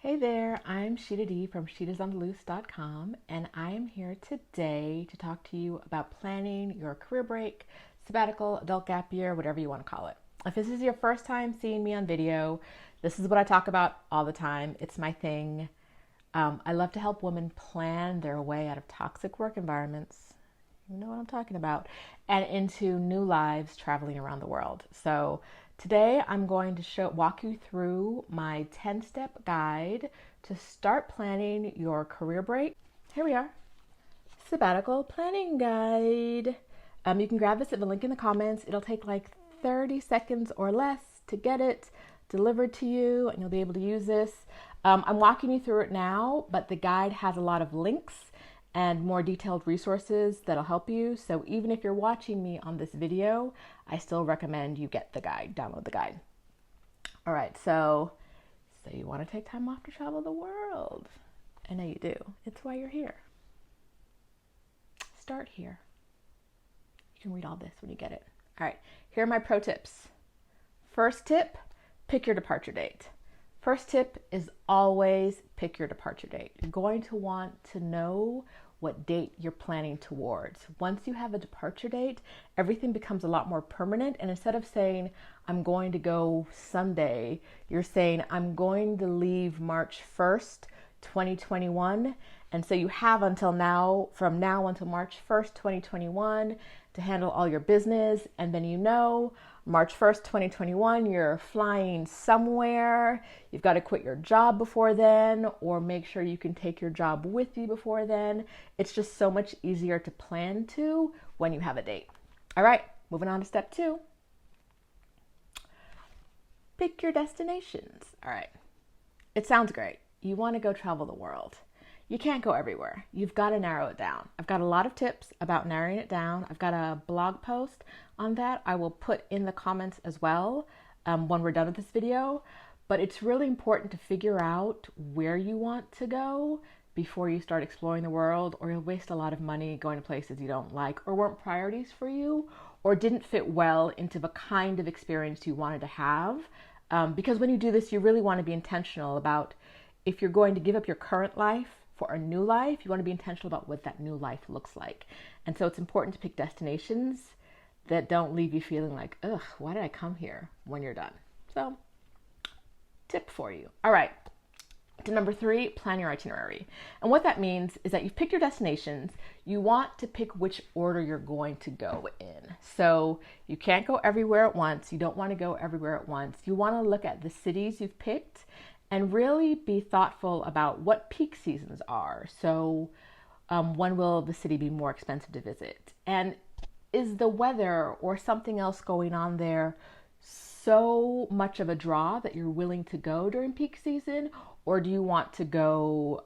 Hey there, I'm Sheeta D from sheetasontheloose.com, and I am here today to talk to you about planning your career break, sabbatical, adult gap year, whatever you want to call it. If this is your first time seeing me on video, this is what I talk about all the time. It's my thing. I love to help women plan their way out of toxic work environments, you know what I'm talking about, and into new lives traveling around the world. So today I'm going to walk you through my 10-step guide to start planning your career break. Here we are, sabbatical planning guide. You can grab this at the link in the comments. It'll take like 30 seconds or less to get it delivered to you, and you'll be able to use this. I'm walking you through it now, but the guide has a lot of links and more detailed resources that'll help you. So even if you're watching me on this video, I still recommend you get the guide, download the guide. All right, so you want to take time off to travel the world. I know you do. It's why you're here. Start here. You can read all this when you get it. All right, here are my pro tips. First tip, pick your departure date. First tip is always pick your departure date. You're going to want to know what date you're planning towards. Once you have a departure date, everything becomes a lot more permanent. And instead of saying, I'm going to go Sunday, you're saying, I'm going to leave March 1st, 2021. And so you have until now, from now until March 1st, 2021 to handle all your business. And then you know, March 1st, 2021, you're flying somewhere. You've got to quit your job before then, or make sure you can take your job with you before then. It's just so much easier to plan to when you have a date. All right, moving on to step 2. Pick your destinations. All right, it sounds great. You want to go travel the world. You can't go everywhere. You've got to narrow it down. I've got a lot of tips about narrowing it down. I've got a blog post on that I will put in the comments as well when we're done with this video. But it's really important to figure out where you want to go before you start exploring the world, or you'll waste a lot of money going to places you don't like or weren't priorities for you or didn't fit well into the kind of experience you wanted to have. Because when you do this, you really want to be intentional about if you're going to give up your current life for a new life, you want to be intentional about what that new life looks like. And so it's important to pick destinations that don't leave you feeling like, ugh, why did I come here when you're done? So, tip for you. All right, to number 3, plan your itinerary. And what that means is that you've picked your destinations, you want to pick which order you're going to go in. So you can't go everywhere at once. You don't want to go everywhere at once. You want to look at the cities you've picked and really be thoughtful about what peak seasons are. So when will the city be more expensive to visit? And is the weather or something else going on there so much of a draw that you're willing to go during peak season? Or do you want to go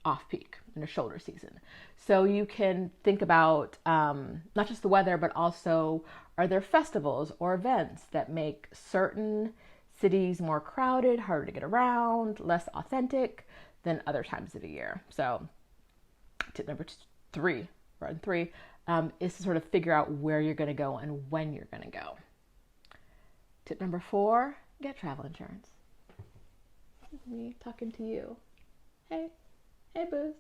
off peak in a shoulder season? So you can think about not just the weather, but also, are there festivals or events that make certain cities more crowded, harder to get around, less authentic than other times of the year? So tip number 3, is to sort of figure out where you're going to go and when you're going to go. Tip number 4, get travel insurance. This is me talking to you. Hey booze.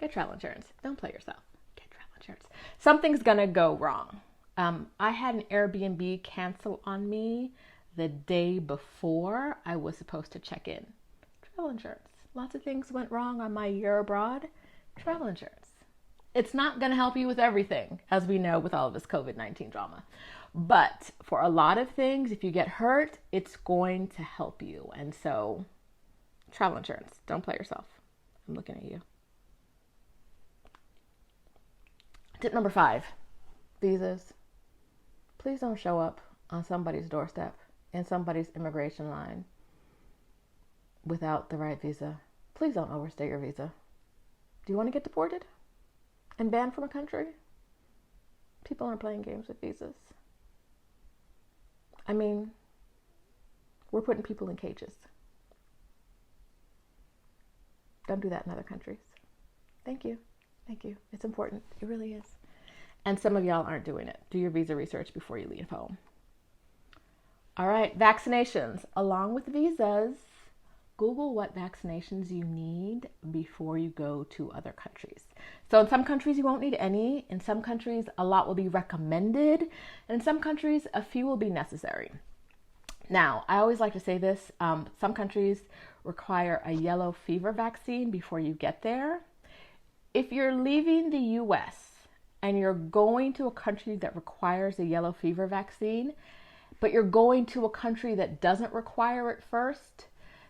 Get travel insurance. Don't play yourself. Get travel insurance. Something's going to go wrong. I had an Airbnb cancel on me the day before I was supposed to check in. Travel insurance. Lots of things went wrong on my year abroad. Travel insurance. It's not going to help you with everything, as we know with all of this COVID-19 drama. But for a lot of things, if you get hurt, it's going to help you. And so, travel insurance. Don't play yourself. I'm looking at you. Tip number 5, visas. Please don't show up on somebody's doorstep in somebody's immigration line without the right visa. Please don't overstay your visa. Do you want to get deported and banned from a country? People aren't playing games with visas. I mean, we're putting people in cages. Don't do that in other countries. Thank you. It's important. It really is. And some of y'all aren't doing it. Do your visa research before you leave home. All right, vaccinations. Along with visas, Google what vaccinations you need before you go to other countries. So in some countries you won't need any. In some countries a lot will be recommended. And in some countries a few will be necessary. Now, I always like to say this, some countries require a yellow fever vaccine before you get there. If you're leaving the US and you're going to a country that requires a yellow fever vaccine, but you're going to a country that doesn't require it first,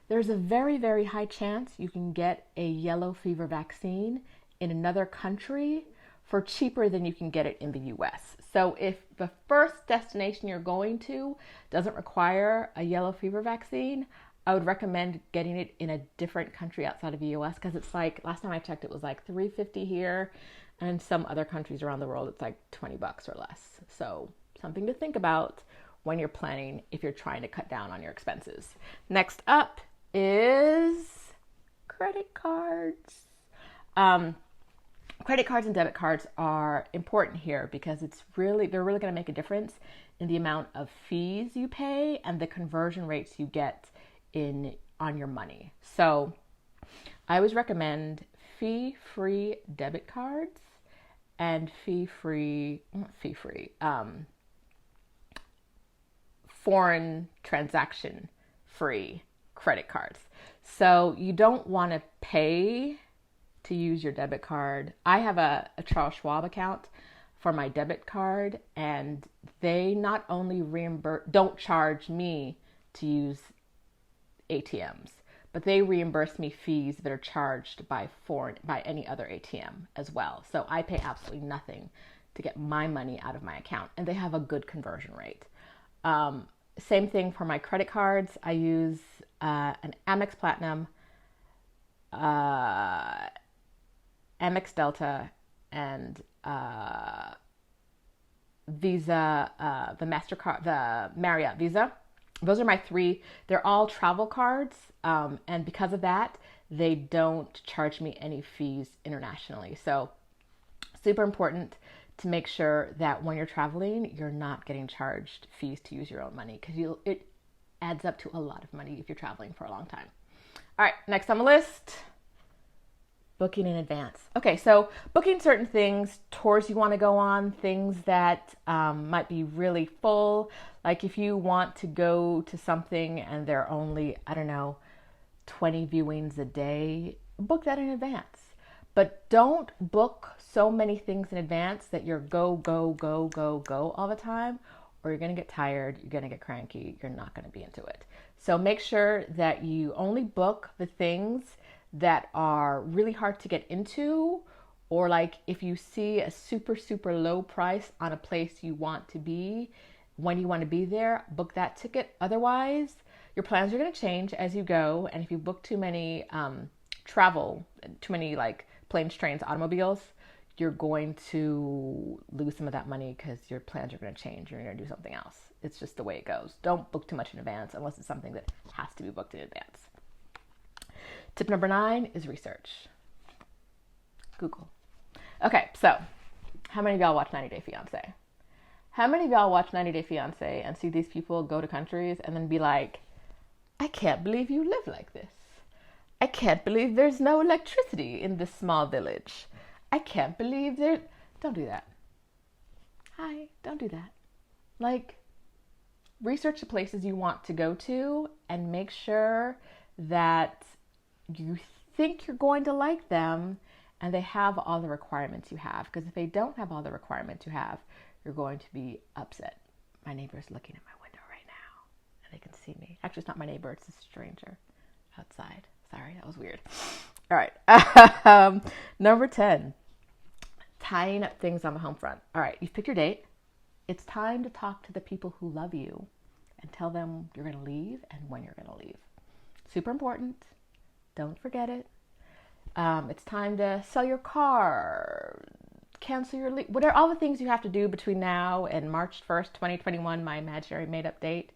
there's a very, very high chance you can get a yellow fever vaccine in another country for cheaper than you can get it in the US. So if the first destination you're going to doesn't require a yellow fever vaccine, I would recommend getting it in a different country outside of the US, because it's like, last time I checked, it was like $3.50 here, and in some other countries around the world, it's like $20 or less. So something to think about when you're planning if you're trying to cut down on your expenses. Next up is credit cards. Credit cards and debit cards are important here because they're really going to make a difference in the amount of fees you pay and the conversion rates you get on your money. So I always recommend fee-free debit cards and foreign transaction free credit cards. So you don't want to pay to use your debit card. I have a Charles Schwab account for my debit card, and they not only don't charge me to use ATMs, but they reimburse me fees that are charged by any other ATM as well. So I pay absolutely nothing to get my money out of my account, and they have a good conversion rate. Same thing for my credit cards. I use an Amex Platinum, Amex Delta, and Visa, the MasterCard, the Marriott Visa. Those are my three. They're all travel cards, and because of that, they don't charge me any fees internationally. So super important to make sure that when you're traveling, you're not getting charged fees to use your own money, because it adds up to a lot of money if you're traveling for a long time. All right, next on the list, booking in advance. Okay, so booking certain things, tours you want to go on, things that might be really full. Like if you want to go to something and there are only, 20 viewings a day, book that in advance. But don't book so many things in advance that you're go all the time, or you're going to get tired, you're going to get cranky, you're not going to be into it. So make sure that you only book the things that are really hard to get into, or like if you see a super, super low price on a place you want to be, when you want to be there, book that ticket. Otherwise, your plans are going to change as you go. And if you book too many too many like planes, trains, automobiles, you're going to lose some of that money because your plans are going to change. You're going to do something else. It's just the way it goes. Don't book too much in advance unless it's something that has to be booked in advance. Tip number 9 is research. Google. Okay, so how many of y'all watch 90 Day Fiancé? How many of y'all watch 90 Day Fiancé and see these people go to countries and then be like, I can't believe you live like this. I can't believe there's no electricity in this small village. I can't believe there... Don't do that. Hi, don't do that. Like, research the places you want to go to and make sure that you think you're going to like them and they have all the requirements you have. Because if they don't have all the requirements you have, you're going to be upset. My neighbor is looking at my window right now and they can see me. Actually, it's not my neighbor, it's a stranger outside. Sorry, that was weird. All right. Number 10, tying up things on the home front. All right, you've picked your date. It's time to talk to the people who love you and tell them you're going to leave and when you're going to leave. Super important. Don't forget it. It's time to sell your car, cancel your leave, whatever, all the things you have to do between now and March 1st, 2021, my imaginary made-up date.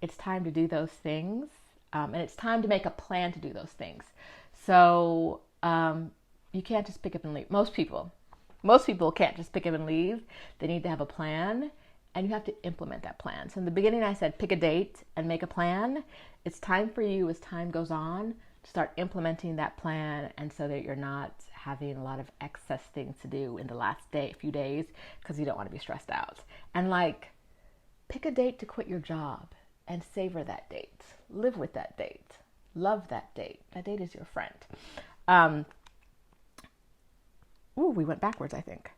It's time to do those things. And it's time to make a plan to do those things. So you can't just pick up and leave. Most people can't just pick up and leave. They need to have a plan. and you have to implement that plan. So in the beginning, I said pick a date and make a plan. It's time for you, as time goes on, to start implementing that plan, and so that you're not having a lot of excess things to do in the last few days, because you don't want to be stressed out. And like, pick a date to quit your job and savor that date. Live with that date. Love that date. That date is your friend. We went backwards, I think.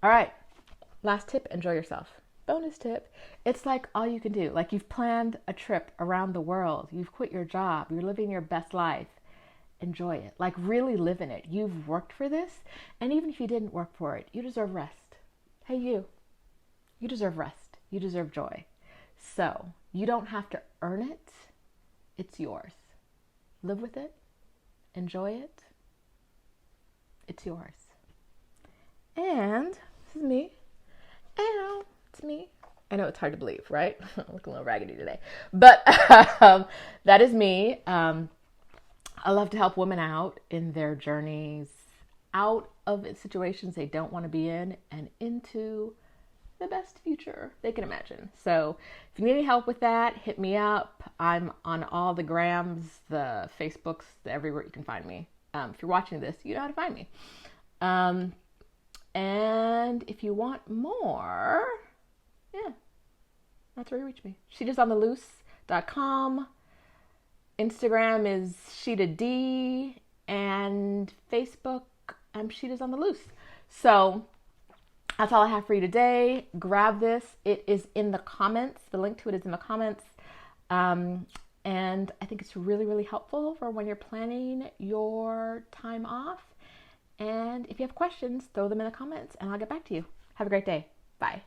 All right. Last tip, enjoy yourself. Bonus tip, it's like all you can do. Like, you've planned a trip around the world. You've quit your job. You're living your best life. Enjoy it. Like, really live in it. You've worked for this. And even if you didn't work for it, you deserve rest. Hey, you deserve rest. You deserve joy. So you don't have to earn it. It's yours. Live with it. Enjoy it. It's yours. And this is me. And it's me. I know it's hard to believe, right? I look a little raggedy today. But that is me. I love to help women out in their journeys out of situations they don't want to be in and into the best future they can imagine. So if you need any help with that, hit me up. I'm on all the grams, the Facebooks, everywhere you can find me. If you're watching this, you know how to find me. And if you want more, that's where you reach me. sheetosontheloose.com. Instagram is Sheeta D, and Facebook, I'm Sheeta's on the Loose. So that's all I have for you today. Grab this. It is in the comments. The link to it is in the comments. And I think it's really, really helpful for when you're planning your time off. And if you have questions, throw them in the comments and I'll get back to you. Have a great day. Bye.